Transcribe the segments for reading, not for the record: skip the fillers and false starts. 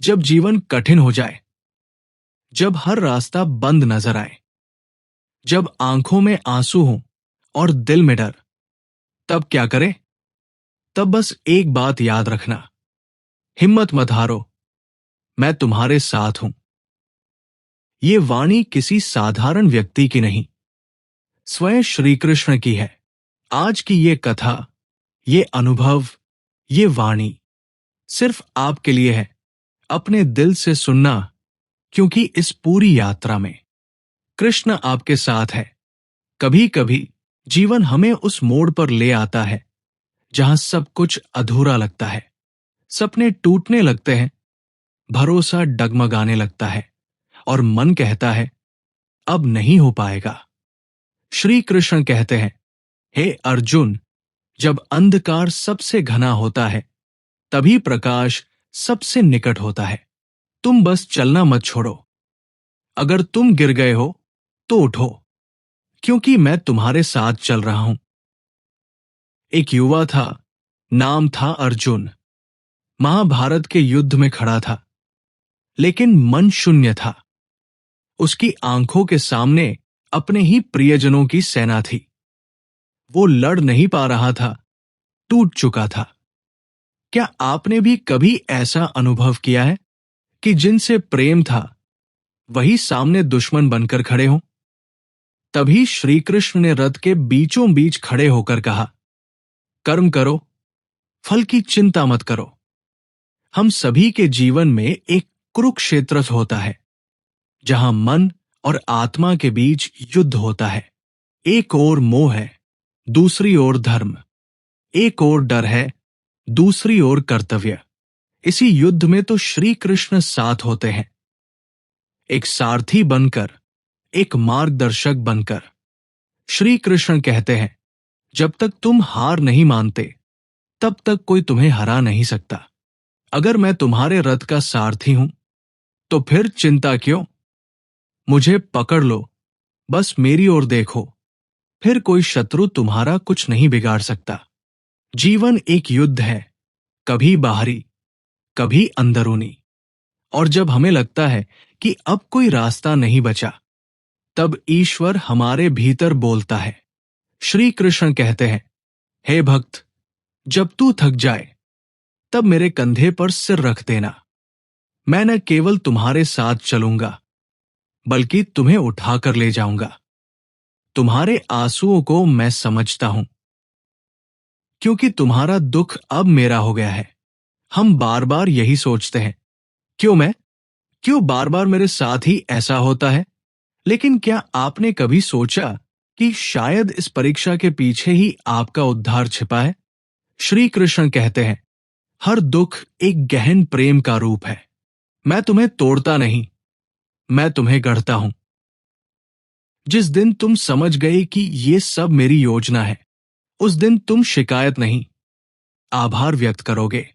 जब जीवन कठिन हो जाए, जब हर रास्ता बंद नजर आए, जब आंखों में आंसू हों और दिल में डर, तब क्या करें? तब बस एक बात याद रखना, हिम्मत मत हारो, मैं तुम्हारे साथ हूं। ये वाणी किसी साधारण व्यक्ति की नहीं, स्वयं श्री कृष्ण की है। आज की ये कथा, ये अनुभव, ये वाणी सिर्फ आपके लिए है। अपने दिल से सुनना, क्योंकि इस पूरी यात्रा में कृष्ण आपके साथ है। कभी कभी जीवन हमें उस मोड़ पर ले आता है जहां सब कुछ अधूरा लगता है, सपने टूटने लगते हैं, भरोसा डगमगाने लगता है और मन कहता है अब नहीं हो पाएगा। श्री कृष्ण कहते हैं, हे अर्जुन, जब अंधकार सबसे घना होता है तभी प्रकाश सबसे निकट होता है। तुम बस चलना मत छोड़ो। अगर तुम गिर गए हो तो उठो, क्योंकि मैं तुम्हारे साथ चल रहा हूं। एक युवा था, नाम था अर्जुन। महाभारत के युद्ध में खड़ा था, लेकिन मन शून्य था। उसकी आंखों के सामने अपने ही प्रियजनों की सेना थी। वो लड़ नहीं पा रहा था, टूट चुका था। क्या आपने भी कभी ऐसा अनुभव किया है कि जिनसे प्रेम था वही सामने दुश्मन बनकर खड़े हों? तभी श्री कृष्ण ने रथ के बीचों बीच खड़े होकर कहा, कर्म करो, फल की चिंता मत करो। हम सभी के जीवन में एक कुरुक्षेत्र होता है, जहां मन और आत्मा के बीच युद्ध होता है। एक ओर मोह है, दूसरी ओर धर्म। एक ओर डर है, दूसरी ओर कर्तव्य। इसी युद्ध में तो श्री कृष्ण साथ होते हैं, एक सारथी बनकर, एक मार्गदर्शक बनकर। श्री कृष्ण कहते हैं, जब तक तुम हार नहीं मानते तब तक कोई तुम्हें हरा नहीं सकता। अगर मैं तुम्हारे रथ का सारथी हूं तो फिर चिंता क्यों? मुझे पकड़ लो, बस मेरी ओर देखो, फिर कोई शत्रु तुम्हारा कुछ नहीं बिगाड़ सकता। जीवन एक युद्ध है, कभी बाहरी, कभी अंदरूनी। और जब हमें लगता है कि अब कोई रास्ता नहीं बचा, तब ईश्वर हमारे भीतर बोलता है। श्री कृष्ण कहते हैं, हे भक्त, जब तू थक जाए तब मेरे कंधे पर सिर रख देना। मैं न केवल तुम्हारे साथ चलूंगा, बल्कि तुम्हें उठाकर ले जाऊंगा। तुम्हारे आंसुओं को मैं समझता हूं, क्योंकि तुम्हारा दुख अब मेरा हो गया है। हम बार बार यही सोचते हैं, क्यों बार बार मेरे साथ ही ऐसा होता है? लेकिन क्या आपने कभी सोचा कि शायद इस परीक्षा के पीछे ही आपका उद्धार छिपा है? श्री कृष्ण कहते हैं, हर दुख एक गहन प्रेम का रूप है। मैं तुम्हें तोड़ता नहीं, मैं तुम्हें गढ़ता हूं। जिस दिन तुम समझ गए कि ये सब मेरी योजना है, उस दिन तुम शिकायत नहीं, आभार व्यक्त करोगे।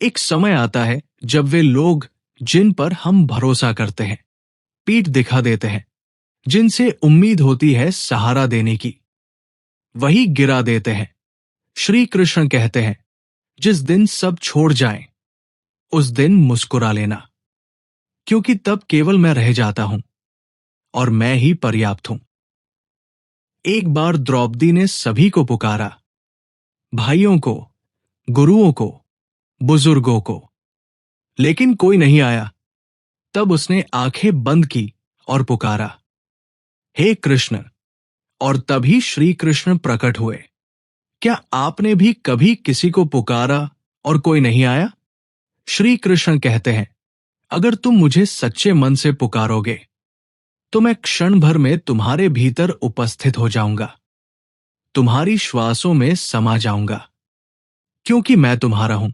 एक समय आता है जब वे लोग जिन पर हम भरोसा करते हैं पीठ दिखा देते हैं, जिनसे उम्मीद होती है सहारा देने की, वही गिरा देते हैं। श्री कृष्ण कहते हैं, जिस दिन सब छोड़ जाएं, उस दिन मुस्कुरा लेना, क्योंकि तब केवल मैं रह जाता हूं और मैं ही पर्याप्त हूं। एक बार द्रौपदी ने सभी को पुकारा, भाइयों को, गुरुओं को, बुजुर्गों को, लेकिन कोई नहीं आया। तब उसने आंखें बंद की और पुकारा, हे कृष्ण, और तभी श्री कृष्ण प्रकट हुए। क्या आपने भी कभी किसी को पुकारा और कोई नहीं आया? श्री कृष्ण कहते हैं, अगर तुम मुझे सच्चे मन से पुकारोगे तो मैं क्षण भर में तुम्हारे भीतर उपस्थित हो जाऊंगा, तुम्हारी श्वासों में समा जाऊंगा, क्योंकि मैं तुम्हारा हूं।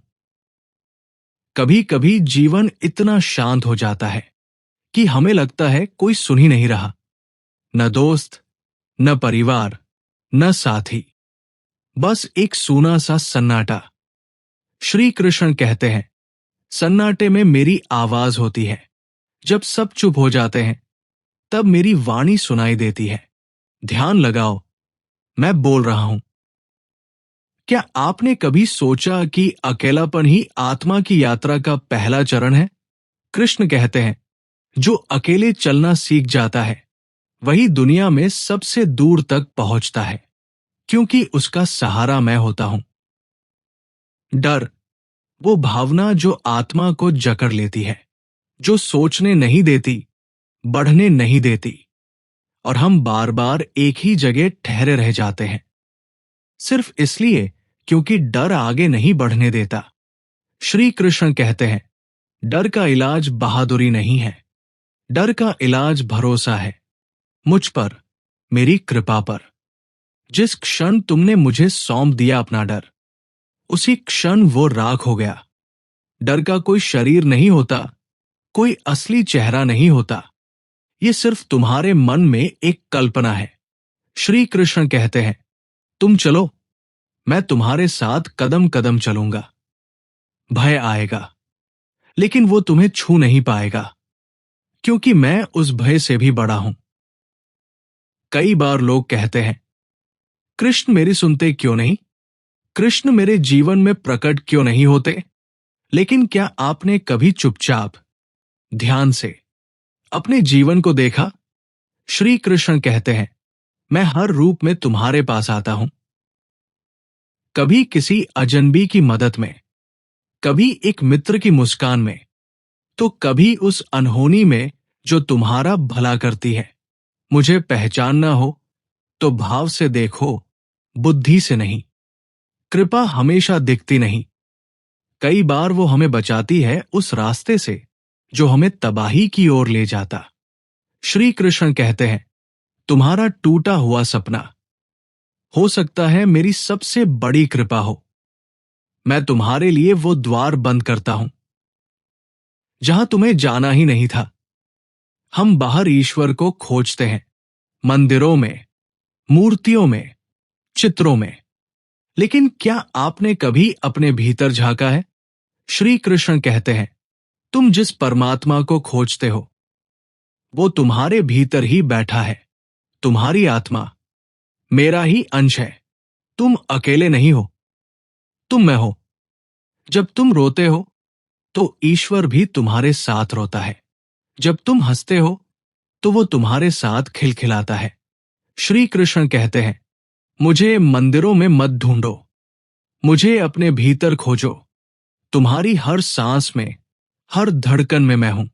कभी कभी जीवन इतना शांत हो जाता है कि हमें लगता है कोई सुन ही नहीं रहा, न दोस्त, न परिवार, न साथी, बस एक सूना सा सन्नाटा। श्री कृष्ण कहते हैं, सन्नाटे में मेरी आवाज होती है। जब सब चुप हो जाते हैं तब मेरी वाणी सुनाई देती है। ध्यान लगाओ, मैं बोल रहा हूं। क्या आपने कभी सोचा कि अकेलापन ही आत्मा की यात्रा का पहला चरण है? कृष्ण कहते हैं, जो अकेले चलना सीख जाता है वही दुनिया में सबसे दूर तक पहुंचता है, क्योंकि उसका सहारा मैं होता हूं। डर, वो भावना जो आत्मा को जकड़ लेती है, जो सोचने नहीं देती, बढ़ने नहीं देती, और हम बार बार एक ही जगह ठहरे रह जाते हैं, सिर्फ इसलिए क्योंकि डर आगे नहीं बढ़ने देता। श्री कृष्ण कहते हैं, डर का इलाज बहादुरी नहीं है, डर का इलाज भरोसा है, मुझ पर, मेरी कृपा पर। जिस क्षण तुमने मुझे सौंप दिया अपना डर, उसी क्षण वो राख हो गया। डर का कोई शरीर नहीं होता, कोई असली चेहरा नहीं होता, ये सिर्फ तुम्हारे मन में एक कल्पना है। श्री कृष्ण कहते हैं, तुम चलो, मैं तुम्हारे साथ कदम कदम चलूंगा। भय आएगा, लेकिन वो तुम्हें छू नहीं पाएगा, क्योंकि मैं उस भय से भी बड़ा हूं। कई बार लोग कहते हैं, कृष्ण मेरी सुनते क्यों नहीं? कृष्ण मेरे जीवन में प्रकट क्यों नहीं होते? लेकिन क्या आपने कभी चुपचाप, ध्यान से अपने जीवन को देखा? श्री कृष्ण कहते हैं, मैं हर रूप में तुम्हारे पास आता हूं। कभी किसी अजनबी की मदद में, कभी एक मित्र की मुस्कान में, तो कभी उस अनहोनी में जो तुम्हारा भला करती है। मुझे पहचानना हो तो भाव से देखो, बुद्धि से नहीं। कृपा हमेशा दिखती नहीं, कई बार वो हमें बचाती है उस रास्ते से जो हमें तबाही की ओर ले जाता। श्री कृष्ण कहते हैं, तुम्हारा टूटा हुआ सपना हो सकता है मेरी सबसे बड़ी कृपा हो। मैं तुम्हारे लिए वो द्वार बंद करता हूं जहां तुम्हें जाना ही नहीं था। हम बाहर ईश्वर को खोजते हैं, मंदिरों में, मूर्तियों में, चित्रों में, लेकिन क्या आपने कभी अपने भीतर झांका है? श्री कृष्ण कहते हैं, तुम जिस परमात्मा को खोजते हो वो तुम्हारे भीतर ही बैठा है। तुम्हारी आत्मा मेरा ही अंश है। तुम अकेले नहीं हो, तुम मैं हो। जब तुम रोते हो तो ईश्वर भी तुम्हारे साथ रोता है। जब तुम हंसते हो तो वो तुम्हारे साथ खिलखिलाता है। श्री कृष्ण कहते हैं, मुझे मंदिरों में मत ढूंढो, मुझे अपने भीतर खोजो। तुम्हारी हर सांस में, हर धड़कन में मैं हूं।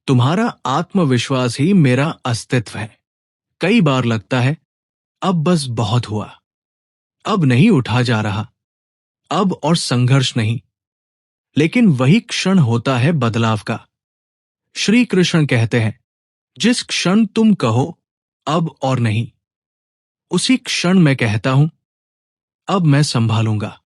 तुम्हारा आत्मविश्वास ही मेरा अस्तित्व है। कई बार लगता है, अब बस बहुत हुआ, अब नहीं उठा जा रहा, अब और संघर्ष नहीं। लेकिन वही क्षण होता है बदलाव का। श्री कृष्ण कहते हैं, जिस क्षण तुम कहो अब और नहीं, उसी क्षण मैं कहता हूं, अब मैं संभालूंगा।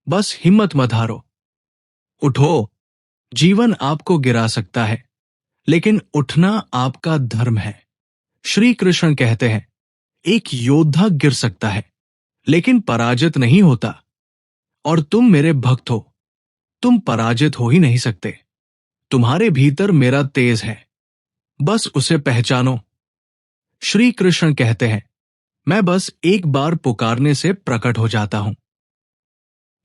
बस हिम्मत मत हारो। उठो। जीवन आपको गिरा सकता है, लेकिन उठना आपका धर्म है। श्री कृष्ण कहते हैं, एक योद्धा गिर सकता है, लेकिन पराजित नहीं होता। और तुम मेरे भक्त हो, तुम पराजित हो ही नहीं सकते। तुम्हारे भीतर मेरा तेज है, बस उसे पहचानो। श्री कृष्ण कहते हैं, मैं बस एक बार पुकारने से प्रकट हो जाता हूं।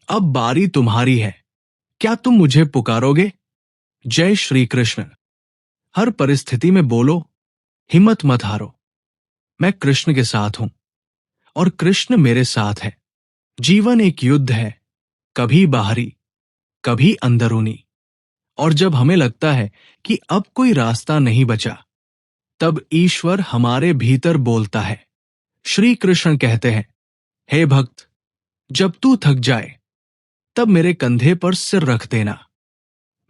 अब बारी तुम्हारी है, क्या तुम मुझे पुकारोगे? जय श्री कृष्ण। हर परिस्थिति में बोलो, हिम्मत मत हारो। मैं कृष्ण के साथ हूं और कृष्ण मेरे साथ है। जीवन एक युद्ध है, कभी बाहरी, कभी अंदरूनी। और जब हमें लगता है कि अब कोई रास्ता नहीं बचा, तब ईश्वर हमारे भीतर बोलता है। श्री कृष्ण कहते हैं, हे भक्त, जब तू थक जाए, तब मेरे कंधे पर सिर रख देना।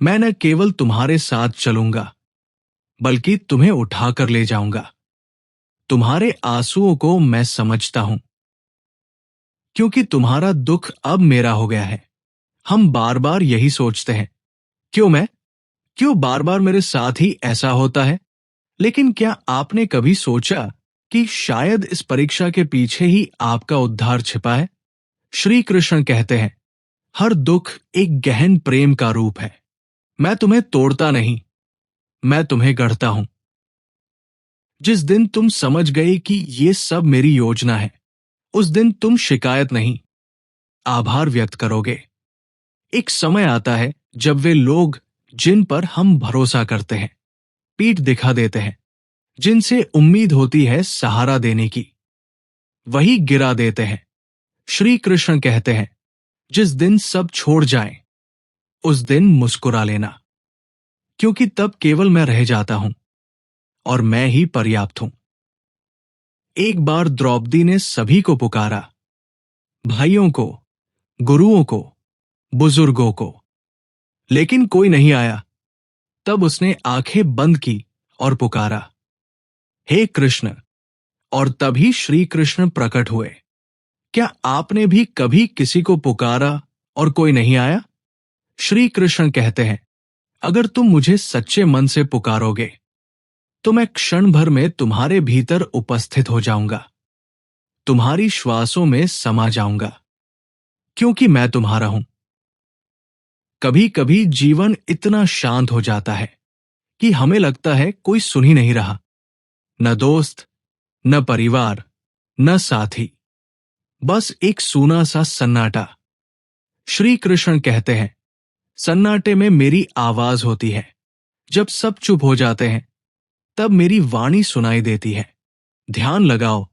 मैं न केवल तुम्हारे साथ चलूंगा, बल्कि तुम्हें उठाकर ले जाऊंगा। तुम्हारे आंसुओं को मैं समझता हूं, क्योंकि तुम्हारा दुख अब मेरा हो गया है। हम बार बार यही सोचते हैं, क्यों बार बार मेरे साथ ही ऐसा होता है? लेकिन क्या आपने कभी सोचा कि शायद इस परीक्षा के पीछे ही आपका उद्धार छिपा है? श्री कृष्ण कहते हैं, हर दुख एक गहन प्रेम का रूप है। मैं तुम्हें तोड़ता नहीं, मैं तुम्हें गढ़ता हूं। जिस दिन तुम समझ गए कि ये सब मेरी योजना है, उस दिन तुम शिकायत नहीं, आभार व्यक्त करोगे। एक समय आता है जब वे लोग जिन पर हम भरोसा करते हैं, पीठ दिखा देते हैं, जिनसे उम्मीद होती है सहारा देने की, वही गिरा देते हैं। श्री कृष्ण कहते हैं, जिस दिन सब छोड़ जाएं, उस दिन मुस्कुरा लेना, क्योंकि तब केवल मैं रह जाता हूं और मैं ही पर्याप्त हूं। एक बार द्रौपदी ने सभी को पुकारा, भाइयों को, गुरुओं को, बुजुर्गों को, लेकिन कोई नहीं आया। तब उसने आंखें बंद की और पुकारा, हे कृष्ण। और तभी श्री कृष्ण प्रकट हुए। क्या आपने भी कभी किसी को पुकारा और कोई नहीं आया? श्री कृष्ण कहते हैं, अगर तुम मुझे सच्चे मन से पुकारोगे, तो मैं क्षण भर में तुम्हारे भीतर उपस्थित हो जाऊंगा, तुम्हारी श्वासों में समा जाऊंगा, क्योंकि मैं तुम्हारा हूं। कभी कभी जीवन इतना शांत हो जाता है कि हमें लगता है कोई सुन ही नहीं रहा, न दोस्त, न परिवार, न साथी, बस एक सूना सा सन्नाटा। श्री कृष्ण कहते हैं, सन्नाटे में मेरी आवाज होती है। जब सब चुप हो जाते हैं, तब मेरी वाणी सुनाई देती है। ध्यान लगाओ,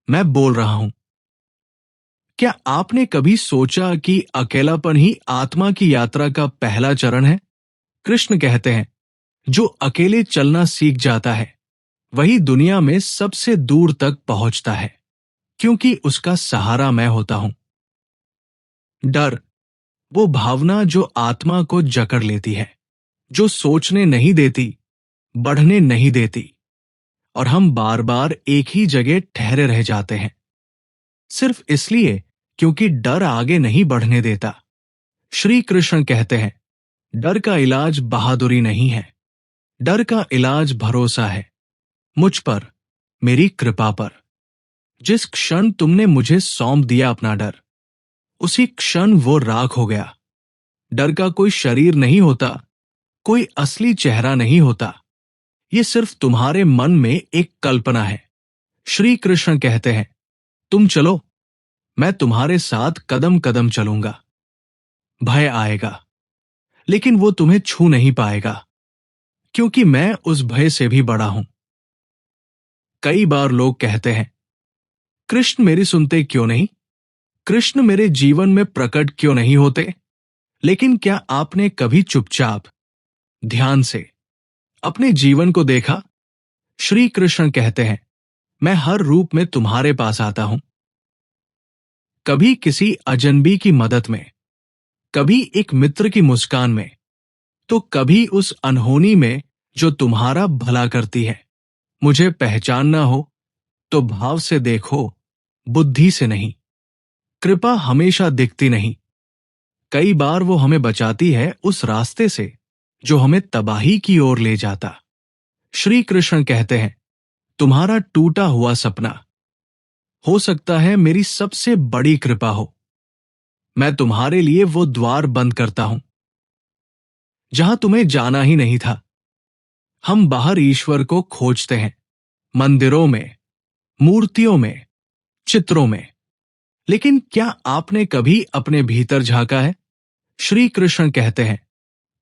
मैं बोल रहा हूं। क्या आपने कभी सोचा कि अकेलापन ही आत्मा की यात्रा का पहला चरण है? कृष्ण कहते हैं, जो अकेले चलना सीख जाता है, वही दुनिया में सबसे दूर तक पहुंचता है, क्योंकि उसका सहारा मैं होता हूं। डर, वो भावना जो आत्मा को जकड़ लेती है, जो सोचने नहीं देती, बढ़ने नहीं देती, और हम बार बार एक ही जगह ठहरे रह जाते हैं, सिर्फ इसलिए क्योंकि डर आगे नहीं बढ़ने देता। श्री कृष्ण कहते हैं, डर का इलाज बहादुरी नहीं है, डर का इलाज भरोसा है, मुझ पर, मेरी कृपा पर। जिस क्षण तुमने मुझे सौंप दिया अपना डर, उसी क्षण वो राख हो गया। डर का कोई शरीर नहीं होता, कोई असली चेहरा नहीं होता, ये सिर्फ तुम्हारे मन में एक कल्पना है। श्री कृष्ण कहते हैं, तुम चलो, मैं तुम्हारे साथ कदम कदम चलूंगा। भय आएगा, लेकिन वो तुम्हें छू नहीं पाएगा, क्योंकि मैं उस भय से भी बड़ा हूं। कई बार लोग कहते हैं, कृष्ण मेरी सुनते क्यों नहीं? कृष्ण मेरे जीवन में प्रकट क्यों नहीं होते? लेकिन क्या आपने कभी चुपचाप, ध्यान से अपने जीवन को देखा? श्री कृष्ण कहते हैं, मैं हर रूप में तुम्हारे पास आता हूं। कभी किसी अजनबी की मदद में, कभी एक मित्र की मुस्कान में, तो कभी उस अनहोनी में जो तुम्हारा भला करती है। मुझे पहचानना हो तो भाव से देखो, बुद्धि से नहीं। कृपा हमेशा दिखती नहीं, कई बार वो हमें बचाती है उस रास्ते से जो हमें तबाही की ओर ले जाता। श्री कृष्ण कहते हैं, तुम्हारा टूटा हुआ सपना हो सकता है मेरी सबसे बड़ी कृपा हो। मैं तुम्हारे लिए वो द्वार बंद करता हूं जहां तुम्हें जाना ही नहीं था। हम बाहर ईश्वर को खोजते हैं, मंदिरों में, मूर्तियों में, चित्रों में, लेकिन क्या आपने कभी अपने भीतर झांका है? श्री कृष्ण कहते हैं,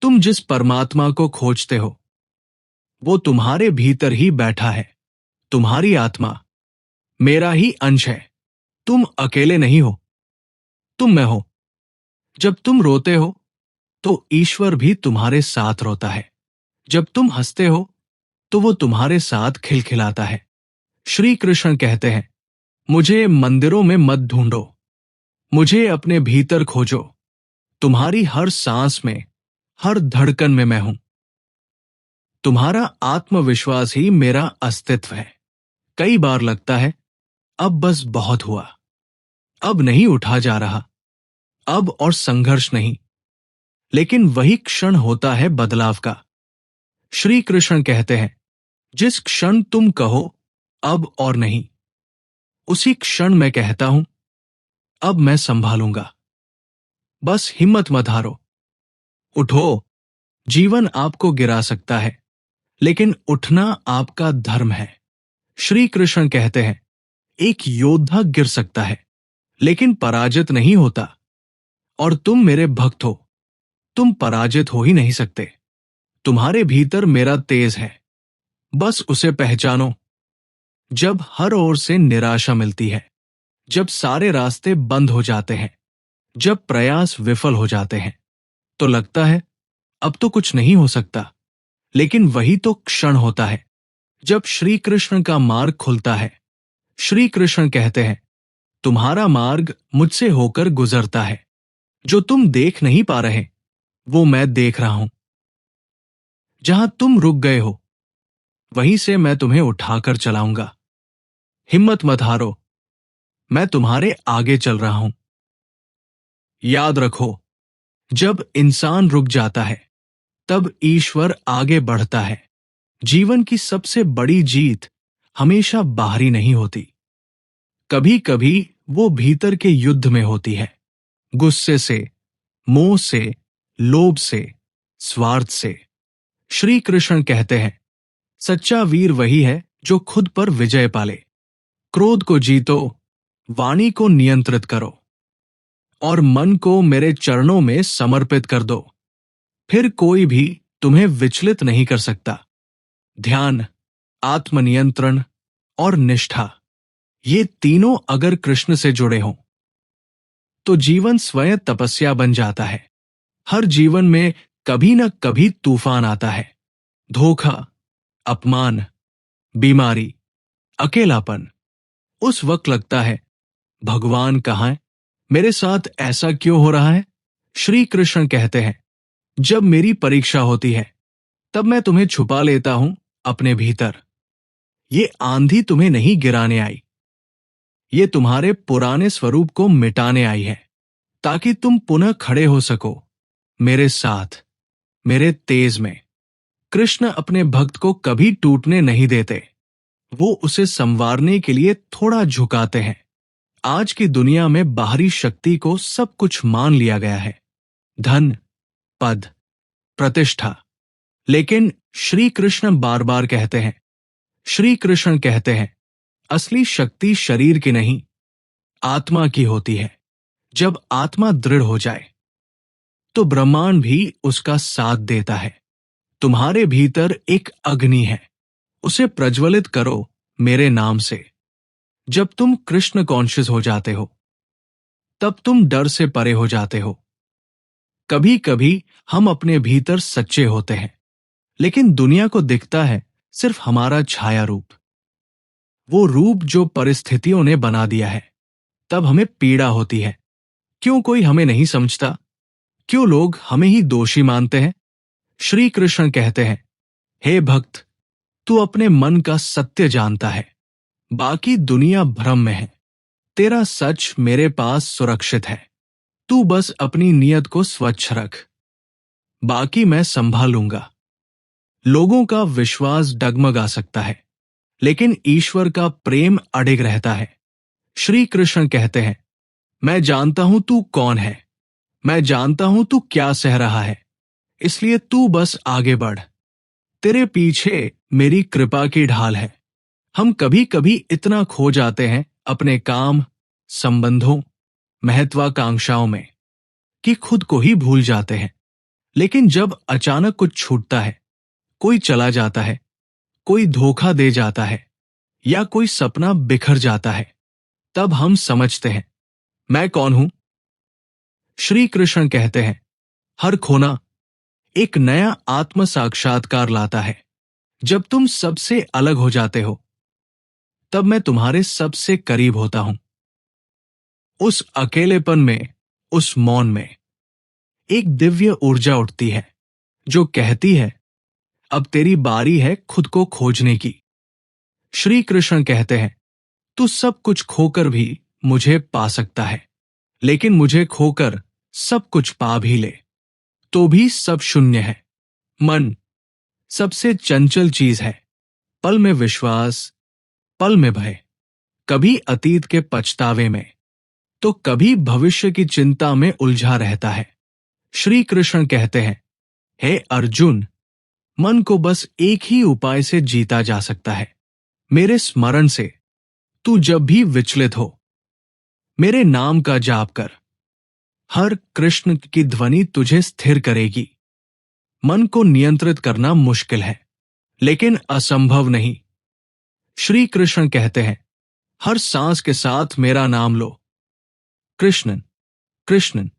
तुम जिस परमात्मा को खोजते हो वो तुम्हारे भीतर ही बैठा है। तुम्हारी आत्मा मेरा ही अंश है। तुम अकेले नहीं हो, तुम मैं हो। जब तुम रोते हो तो ईश्वर भी तुम्हारे साथ रोता है। जब तुम हंसते हो तो वो तुम्हारे साथ खिलखिलाता है। श्री कृष्ण कहते हैं, मुझे मंदिरों में मत ढूंढो, मुझे अपने भीतर खोजो। तुम्हारी हर सांस में, हर धड़कन में मैं हूं। तुम्हारा आत्मविश्वास ही मेरा अस्तित्व है। कई बार लगता है अब बस बहुत हुआ, अब नहीं उठा जा रहा, अब और संघर्ष नहीं। लेकिन वही क्षण होता है बदलाव का। श्री कृष्ण कहते हैं, जिस क्षण तुम कहो अब और नहीं, उसी क्षण मैं कहता हूं अब मैं संभालूंगा। बस हिम्मत मत हारो, उठो। जीवन आपको गिरा सकता है, लेकिन उठना आपका धर्म है। श्री कृष्ण कहते हैं, एक योद्धा गिर सकता है लेकिन पराजित नहीं होता। और तुम मेरे भक्त हो, तुम पराजित हो ही नहीं सकते। तुम्हारे भीतर मेरा तेज है, बस उसे पहचानो। जब हर ओर से निराशा मिलती है, जब सारे रास्ते बंद हो जाते हैं, जब प्रयास विफल हो जाते हैं, तो लगता है अब तो कुछ नहीं हो सकता। लेकिन वही तो क्षण होता है जब श्री कृष्ण का मार्ग खुलता है। श्री कृष्ण कहते हैं, तुम्हारा मार्ग मुझसे होकर गुजरता है। जो तुम देख नहीं पा रहे वो मैं देख रहा हूं। जहां तुम रुक गए हो वहीं से मैं तुम्हें उठाकर चलाऊंगा। हिम्मत मत हारो, मैं तुम्हारे आगे चल रहा हूं। याद रखो, जब इंसान रुक जाता है तब ईश्वर आगे बढ़ता है। जीवन की सबसे बड़ी जीत हमेशा बाहरी नहीं होती, कभी कभी वो भीतर के युद्ध में होती है। गुस्से से, मोह से, लोभ से, स्वार्थ से। श्री कृष्ण कहते हैं, सच्चा वीर वही है जो खुद पर विजय पाले। क्रोध को जीतो, वाणी को नियंत्रित करो और मन को मेरे चरणों में समर्पित कर दो। फिर कोई भी तुम्हें विचलित नहीं कर सकता। ध्यान, आत्मनियंत्रण और निष्ठा, ये तीनों अगर कृष्ण से जुड़े हों तो जीवन स्वयं तपस्या बन जाता है। हर जीवन में कभी न कभी तूफान आता है। धोखा, अपमान, बीमारी, अकेलापन। उस वक्त लगता है भगवान कहाँ है, मेरे साथ ऐसा क्यों हो रहा है? श्री कृष्ण कहते हैं, जब मेरी परीक्षा होती है तब मैं तुम्हें छुपा लेता हूं अपने भीतर। ये आंधी तुम्हें नहीं गिराने आई, ये तुम्हारे पुराने स्वरूप को मिटाने आई है, ताकि तुम पुनः खड़े हो सको मेरे साथ, मेरे तेज में। कृष्ण अपने भक्त को कभी टूटने नहीं देते, वो उसे संवारने के लिए थोड़ा झुकाते हैं। आज की दुनिया में बाहरी शक्ति को सब कुछ मान लिया गया है, धन, पद, प्रतिष्ठा। लेकिन श्री कृष्ण बार बार कहते हैं, श्री कृष्ण कहते हैं, असली शक्ति शरीर की नहीं, आत्मा की होती है। जब आत्मा दृढ़ हो जाए तो ब्रह्मांड भी उसका साथ देता है। तुम्हारे भीतर एक अग्नि है, उसे प्रज्वलित करो मेरे नाम से। जब तुम कृष्ण कॉन्शियस हो जाते हो तब तुम डर से परे हो जाते हो। कभी कभी हम अपने भीतर सच्चे होते हैं, लेकिन दुनिया को दिखता है सिर्फ हमारा छाया रूप, वो रूप जो परिस्थितियों ने बना दिया है। तब हमें पीड़ा होती है, क्यों कोई हमें नहीं समझता, क्यों लोग हमें ही दोषी मानते हैं। श्री कृष्ण कहते हैं, हे भक्त, तू अपने मन का सत्य जानता है, बाकी दुनिया भ्रम में है। तेरा सच मेरे पास सुरक्षित है। तू बस अपनी नीयत को स्वच्छ रख, बाकी मैं संभाल लूंगा। लोगों का विश्वास डगमगा सकता है, लेकिन ईश्वर का प्रेम अडिग रहता है। श्री कृष्ण कहते हैं, मैं जानता हूं तू कौन है, मैं जानता हूं तू क्या सह रहा है, इसलिए तू बस आगे बढ़। तेरे पीछे मेरी कृपा की ढाल है। हम कभी कभी इतना खो जाते हैं अपने काम, संबंधों, महत्वाकांक्षाओं में कि खुद को ही भूल जाते हैं। लेकिन जब अचानक कुछ छूटता है, कोई चला जाता है, कोई धोखा दे जाता है या कोई सपना बिखर जाता है, तब हम समझते हैं मैं कौन हूं। श्री कृष्ण कहते हैं, हर खोना एक नया आत्म साक्षात्कार लाता है। जब तुम सबसे अलग हो जाते हो, तब मैं तुम्हारे सबसे करीब होता हूं। उस अकेलेपन में, उस मौन में एक दिव्य ऊर्जा उठती है जो कहती है, अब तेरी बारी है खुद को खोजने की। श्री कृष्ण कहते हैं, तू सब कुछ खोकर भी मुझे पा सकता है, लेकिन मुझे खोकर सब कुछ पा भी ले तो भी सब शून्य है। मन सबसे चंचल चीज है। पल में विश्वास, पल में भय, कभी अतीत के पछतावे में तो कभी भविष्य की चिंता में उलझा रहता है। श्री कृष्ण कहते हैं, हे अर्जुन, मन को बस एक ही उपाय से जीता जा सकता है, मेरे स्मरण से। तू जब भी विचलित हो, मेरे नाम का जाप कर। हर कृष्ण की ध्वनि तुझे स्थिर करेगी। मन को नियंत्रित करना मुश्किल है, लेकिन असंभव नहीं। श्री कृष्ण कहते हैं, हर सांस के साथ मेरा नाम लो। कृष्णन, कृष्णन,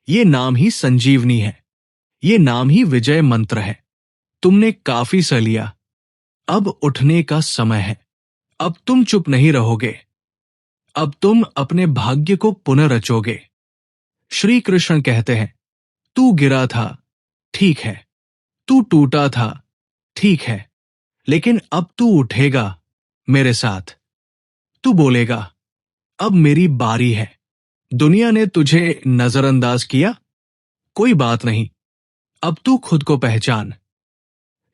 ये नाम ही संजीवनी है, ये नाम ही विजय मंत्र है। तुमने काफी सह लिया, अब उठने का समय है। अब तुम चुप नहीं रहोगे, अब तुम अपने भाग्य को पुनर्रचोगे। श्री कृष्ण कहते हैं, तू गिरा था, ठीक है, तू टूटा था, ठीक है, लेकिन अब तू उठेगा मेरे साथ। तू बोलेगा, अब मेरी बारी है। दुनिया ने तुझे नजरअंदाज किया, कोई बात नहीं, अब तू खुद को पहचान।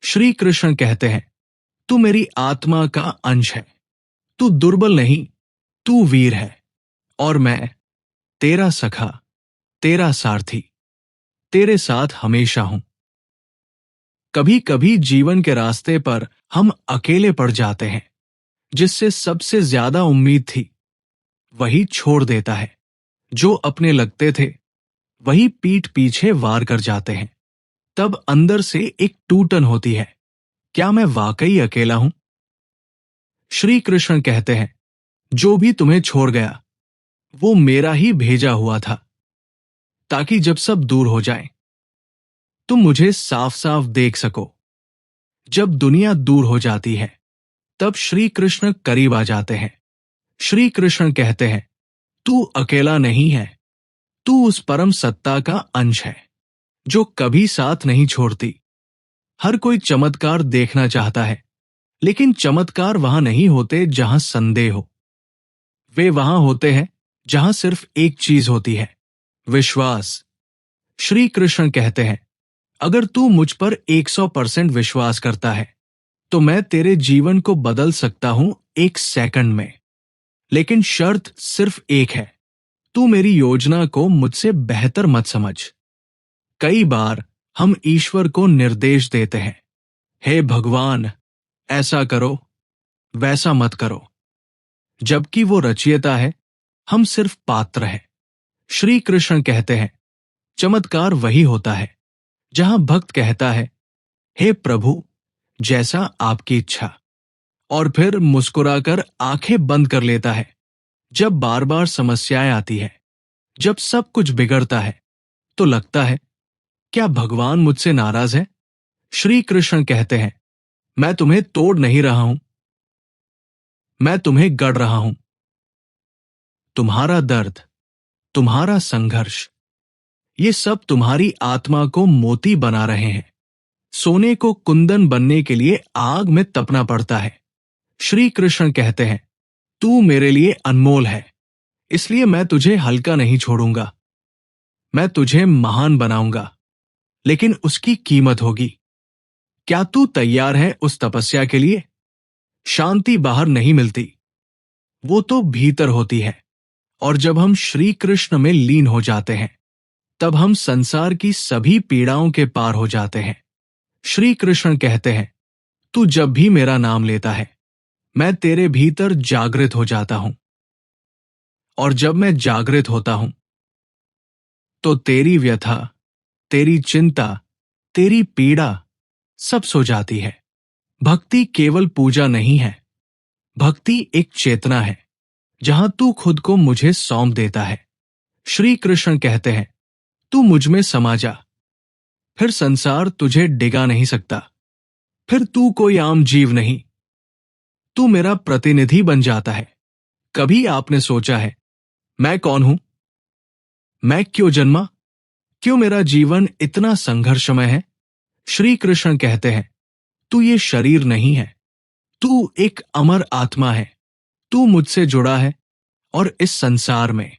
श्री कृष्ण कहते हैं, तू मेरी आत्मा का अंश है, तू दुर्बल नहीं, तू वीर है, और मैं तेरा सखा, तेरा सारथी, तेरे साथ हमेशा हूं। कभी कभी जीवन के रास्ते पर हम अकेले पड़ जाते हैं। जिससे सबसे ज्यादा उम्मीद थी, वही छोड़ देता है। जो अपने लगते थे, वही पीठ पीछे वार कर जाते हैं। तब अंदर से एक टूटन होती है, क्या मैं वाकई अकेला हूं? श्री कृष्ण कहते हैं, जो भी तुम्हें छोड़ गया, वो मेरा ही भेजा हुआ था, ताकि जब सब दूर हो जाए, तुम मुझे साफ साफ देख सको। जब दुनिया दूर हो जाती है, तब श्री कृष्ण करीब आ जाते हैं। श्री कृष्ण कहते हैं, तू अकेला नहीं है, तू उस परम सत्ता का अंश है, जो कभी साथ नहीं छोड़ती। हर कोई चमत्कार देखना चाहता है, लेकिन चमत्कार वहां नहीं होते जहां संदेह हो। वे वहां होते हैं जहां सिर्फ एक चीज होती है, विश्वास। श्री कृष्ण कहते हैं, अगर तू मुझ पर 100% विश्वास करता है, तो मैं तेरे जीवन को बदल सकता हूं एक सेकंड में। लेकिन शर्त सिर्फ एक है, तू मेरी योजना को मुझसे बेहतर मत समझ। कई बार हम ईश्वर को निर्देश देते हैं, हे भगवान, ऐसा करो, वैसा मत करो, जबकि वो रचयिता है, हम सिर्फ पात्र हैं। श्री कृष्ण कहते हैं, चमत्कार वही होता है जहां भक्त कहता है, हे प्रभु, जैसा आपकी इच्छा, और फिर मुस्कुराकर आंखें बंद कर लेता है। जब बार बार समस्याएं आती है, जब सब कुछ बिगड़ता है, तो लगता है, क्या भगवान मुझसे नाराज है? श्री कृष्ण कहते हैं, मैं तुम्हें तोड़ नहीं रहा हूं, मैं तुम्हें गढ़ रहा हूं। तुम्हारा दर्द, तुम्हारा संघर्ष, ये सब तुम्हारी आत्मा को मोती बना रहे हैं। सोने को कुंदन बनने के लिए आग में तपना पड़ता है। श्री कृष्ण कहते हैं, तू मेरे लिए अनमोल है, इसलिए मैं तुझे हल्का नहीं छोड़ूंगा। मैं तुझे महान बनाऊंगा, लेकिन उसकी कीमत होगी। क्या तू तैयार है उस तपस्या के लिए? शांति बाहर नहीं मिलती, वो तो भीतर होती है। और जब हम श्री कृष्ण में लीन हो जाते हैं, तब हम संसार की सभी पीड़ाओं के पार हो जाते हैं। श्री कृष्ण कहते हैं, तू जब भी मेरा नाम लेता है, मैं तेरे भीतर जागृत हो जाता हूं। और जब मैं जागृत होता हूं, तो तेरी व्यथा, तेरी चिंता, तेरी पीड़ा सब सो जाती है। भक्ति केवल पूजा नहीं है, भक्ति एक चेतना है, जहां तू खुद को मुझे सौंप देता है। श्री कृष्ण कहते हैं, तू मुझ में समा जा, फिर संसार तुझे डिगा नहीं सकता। फिर तू कोई आम जीव नहीं, तू मेरा प्रतिनिधि बन जाता है। कभी आपने सोचा है, मैं कौन हूं? मैं क्यों जन्मा? क्यों मेरा जीवन इतना संघर्षमय है? श्री कृष्ण कहते हैं, तू ये शरीर नहीं है, तू एक अमर आत्मा है। तू मुझसे जुड़ा है और इस संसार में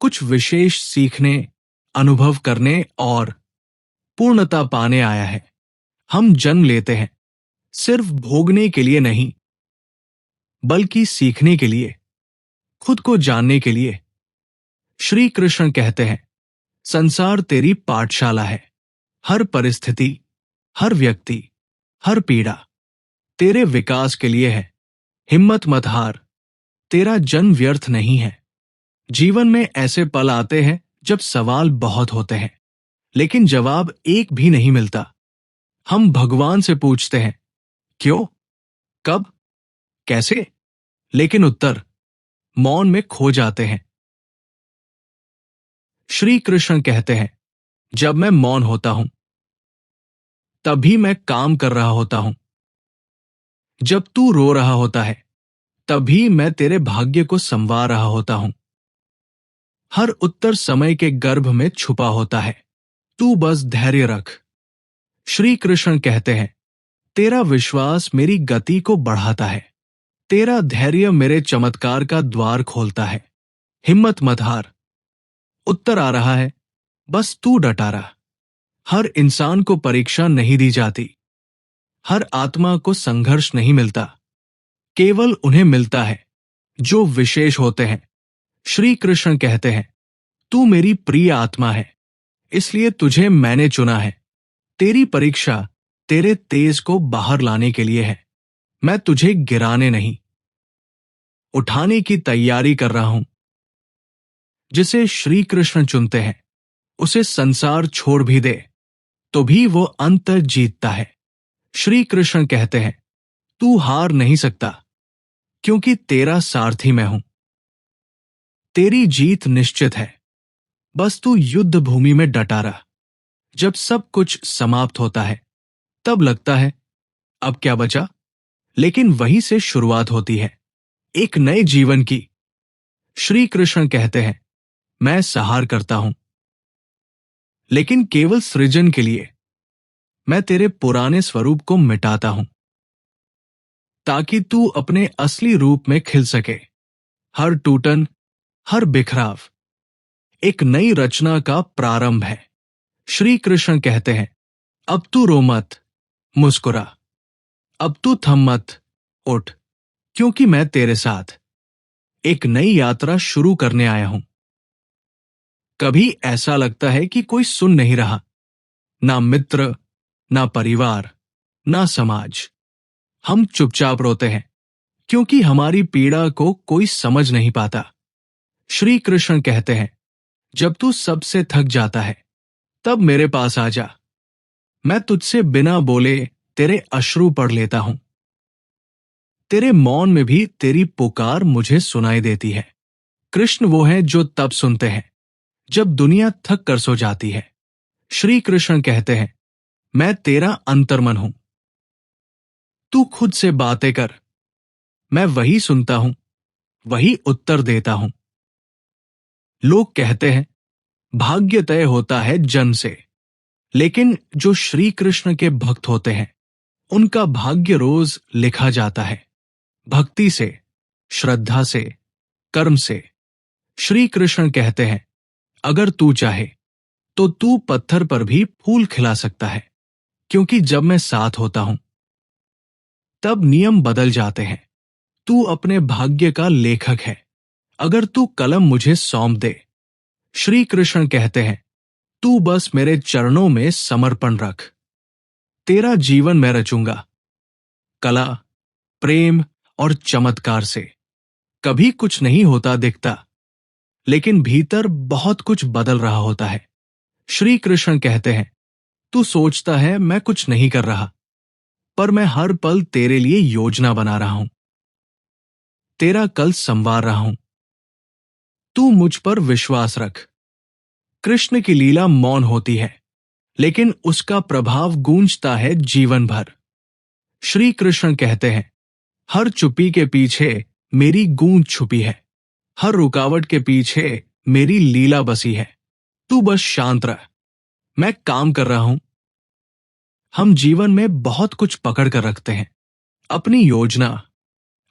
कुछ विशेष सीखने, अनुभव करने और पूर्णता पाने आया है। हम जन्म लेते हैं सिर्फ भोगने के लिए नहीं, बल्कि सीखने के लिए, खुद को जानने के लिए। श्री कृष्ण कहते हैं, संसार तेरी पाठशाला है। हर परिस्थिति, हर व्यक्ति, हर पीड़ा तेरे विकास के लिए है। हिम्मत मत हार, तेरा जन्म व्यर्थ नहीं है। जीवन में ऐसे पल आते हैं जब सवाल बहुत होते हैं, लेकिन जवाब एक भी नहीं मिलता। हम भगवान से पूछते हैं, क्यों, कब, कैसे, लेकिन उत्तर मौन में खो जाते हैं। श्री कृष्ण कहते हैं, जब मैं मौन होता हूं, तभी मैं काम कर रहा होता हूं। जब तू रो रहा होता है, तभी मैं तेरे भाग्य को संवार रहा होता हूं। हर उत्तर समय के गर्भ में छुपा होता है, तू बस धैर्य रख। श्री कृष्ण कहते हैं, तेरा विश्वास मेरी गति को बढ़ाता है, तेरा धैर्य मेरे चमत्कार का द्वार खोलता है। हिम्मत मत हार, उत्तर आ रहा है, बस तू डटा रहा। हर इंसान को परीक्षा नहीं दी जाती, हर आत्मा को संघर्ष नहीं मिलता, केवल उन्हें मिलता है जो विशेष होते हैं। श्री कृष्ण कहते हैं, तू मेरी प्रिय आत्मा है, इसलिए तुझे मैंने चुना है। तेरी परीक्षा तेरे तेज को बाहर लाने के लिए है। मैं तुझे गिराने नहीं, उठाने की तैयारी कर रहा हूं। जिसे श्री कृष्ण चुनते हैं, उसे संसार छोड़ भी दे तो भी वो अंत तक जीतता है। श्री कृष्ण कहते हैं, तू हार नहीं सकता, क्योंकि तेरा सारथी मैं हूं। तेरी जीत निश्चित है, बस तू युद्ध भूमि में डटा रहा। जब सब कुछ समाप्त होता है, तब लगता है अब क्या बचा, लेकिन वहीं से शुरुआत होती है एक नए जीवन की। श्री कृष्ण कहते हैं, मैं सहार करता हूं, लेकिन केवल सृजन के लिए। मैं तेरे पुराने स्वरूप को मिटाता हूं, ताकि तू अपने असली रूप में खिल सके। हर टूटन, हर बिखराव एक नई रचना का प्रारंभ है। श्री कृष्ण कहते हैं, अब तू रो मत, मुस्कुरा। अब तू थम मत, उठ, क्योंकि मैं तेरे साथ एक नई यात्रा शुरू करने आया हूं। कभी ऐसा लगता है कि कोई सुन नहीं रहा, ना मित्र, ना परिवार, ना समाज। हम चुपचाप रोते हैं, क्योंकि हमारी पीड़ा को कोई समझ नहीं पाता। श्री कृष्ण कहते हैं, जब तू सबसे थक जाता है, तब मेरे पास आ जा। मैं तुझसे बिना बोले तेरे अश्रु पढ़ लेता हूं। तेरे मौन में भी तेरी पुकार मुझे सुनाई देती है। कृष्ण वो है जो तब सुनते हैं जब दुनिया थक कर सो जाती है। श्री कृष्ण कहते हैं, मैं तेरा अंतर्मन हूं। तू खुद से बातें कर, मैं वही सुनता हूं, वही उत्तर देता हूं। लोग कहते हैं, भाग्य तय होता है जन्म से, लेकिन जो श्री कृष्ण के भक्त होते हैं, उनका भाग्य रोज लिखा जाता है। भक्ति से, श्रद्धा से, कर्म से। श्री कृष्ण कहते हैं, अगर तू चाहे तो तू पत्थर पर भी फूल खिला सकता है, क्योंकि जब मैं साथ होता हूं तब नियम बदल जाते हैं। तू अपने भाग्य का लेखक है, अगर तू कलम मुझे सौंप दे। श्री कृष्ण कहते हैं, तू बस मेरे चरणों में समर्पण रख। तेरा जीवन मैं रचूंगा, कला, प्रेम और चमत्कार से। कभी कुछ नहीं होता दिखता, लेकिन भीतर बहुत कुछ बदल रहा होता है। श्री कृष्ण कहते हैं, तू सोचता है मैं कुछ नहीं कर रहा, पर मैं हर पल तेरे लिए योजना बना रहा हूं, तेरा कल संवार रहा हूं। तू मुझ पर विश्वास रख। कृष्ण की लीला मौन होती है, लेकिन उसका प्रभाव गूंजता है जीवन भर। श्री कृष्ण कहते हैं, हर चुप्पी के पीछे मेरी गूंज छुपी है, हर रुकावट के पीछे मेरी लीला बसी है। तू बस शांत रह, मैं काम कर रहा हूं। हम जीवन में बहुत कुछ पकड़ कर रखते हैं, अपनी योजना,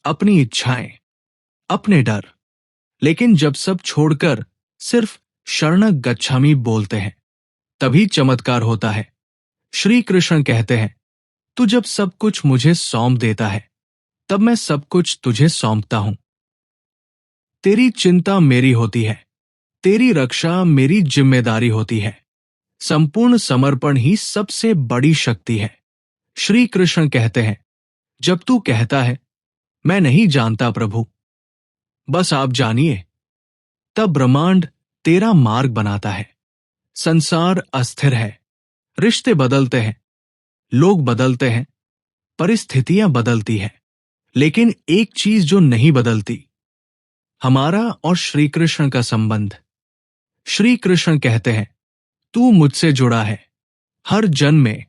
अपनी इच्छाएं, अपने डर। लेकिन जब सब छोड़कर सिर्फ शरण गच्छामि बोलते हैं, तभी चमत्कार होता है। श्री कृष्ण कहते हैं, तू जब सब कुछ मुझे सौंप देता है, तब मैं सब कुछ तुझे सौंपता हूं। तेरी चिंता मेरी होती है, तेरी रक्षा मेरी जिम्मेदारी होती है। संपूर्ण समर्पण ही सबसे बड़ी शक्ति है। श्री कृष्ण कहते हैं, जब तू कहता है, मैं नहीं जानता प्रभु, बस आप जानिए, तब ब्रह्मांड तेरा मार्ग बनाता है। संसार अस्थिर है, रिश्ते बदलते हैं, लोग बदलते हैं, परिस्थितियां बदलती हैं, लेकिन एक चीज जो नहीं बदलती, हमारा और श्री कृष्ण का संबंध। श्री कृष्ण कहते हैं, तू मुझसे जुड़ा है, हर जन्म में,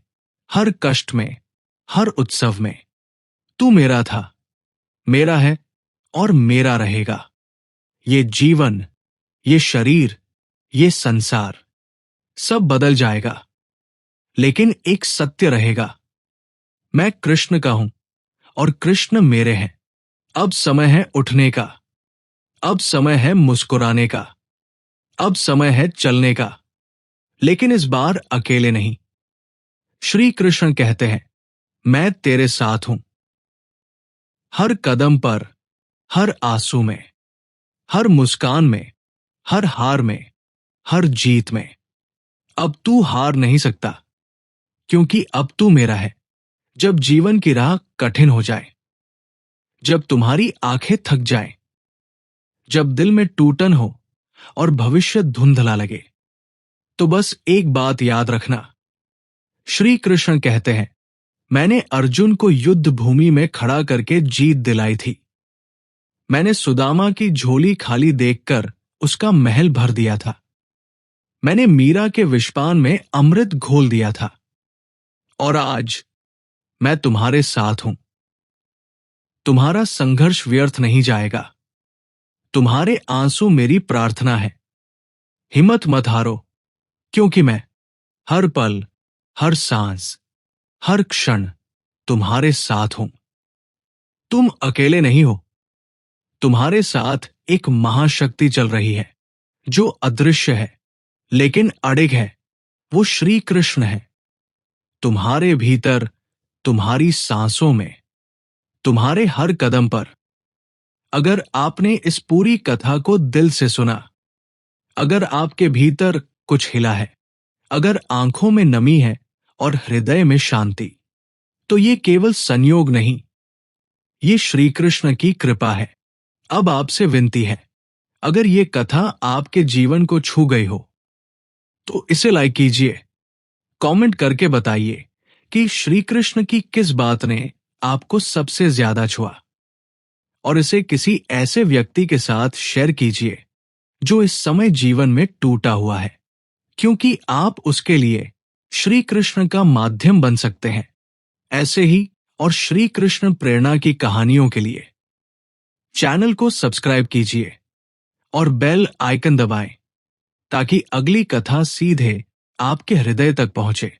हर कष्ट में, हर उत्सव में। तू मेरा था, मेरा है और मेरा रहेगा। ये जीवन, ये शरीर, ये संसार सब बदल जाएगा, लेकिन एक सत्य रहेगा, मैं कृष्ण का हूं और कृष्ण मेरे हैं। अब समय है उठने का, अब समय है मुस्कुराने का, अब समय है चलने का, लेकिन इस बार अकेले नहीं। श्री कृष्ण कहते हैं, मैं तेरे साथ हूं, हर कदम पर, हर आंसू में, हर मुस्कान में, हर हार में, हर जीत में। अब तू हार नहीं सकता, क्योंकि अब तू मेरा है। जब जीवन की राह कठिन हो जाए, जब तुम्हारी आंखें थक जाएं, जब दिल में टूटन हो और भविष्य धुंधला लगे, तो बस एक बात याद रखना। श्री कृष्ण कहते हैं, मैंने अर्जुन को युद्ध भूमि में खड़ा करके जीत दिलाई थी। मैंने सुदामा की झोली खाली देखकर उसका महल भर दिया था। मैंने मीरा के विषपान में अमृत घोल दिया था। और आज मैं तुम्हारे साथ हूं। तुम्हारा संघर्ष व्यर्थ नहीं जाएगा। तुम्हारे आंसू मेरी प्रार्थना है। हिम्मत मत हारो, क्योंकि मैं हर पल, हर सांस, हर क्षण तुम्हारे साथ हूं। तुम अकेले नहीं हो। तुम्हारे साथ एक महाशक्ति चल रही है, जो अदृश्य है लेकिन अडिग है। वो श्री कृष्ण है। तुम्हारे भीतर, तुम्हारी सांसों में, तुम्हारे हर कदम पर। अगर आपने इस पूरी कथा को दिल से सुना, अगर आपके भीतर कुछ हिला है, अगर आंखों में नमी है और हृदय में शांति, तो ये केवल संयोग नहीं, ये श्री कृष्ण की कृपा है। अब आपसे विनती है, अगर ये कथा आपके जीवन को छू गई हो, तो इसे लाइक कीजिए, कमेंट करके बताइए कि श्री कृष्ण की किस बात ने आपको सबसे ज्यादा छुआ, और इसे किसी ऐसे व्यक्ति के साथ शेयर कीजिए जो इस समय जीवन में टूटा हुआ है, क्योंकि आप उसके लिए श्री कृष्ण का माध्यम बन सकते हैं। ऐसे ही और श्री कृष्ण प्रेरणा की कहानियों के लिए चैनल को सब्सक्राइब कीजिए और बेल आइकन दबाएं, ताकि अगली कथा सीधे आपके हृदय तक पहुंचे।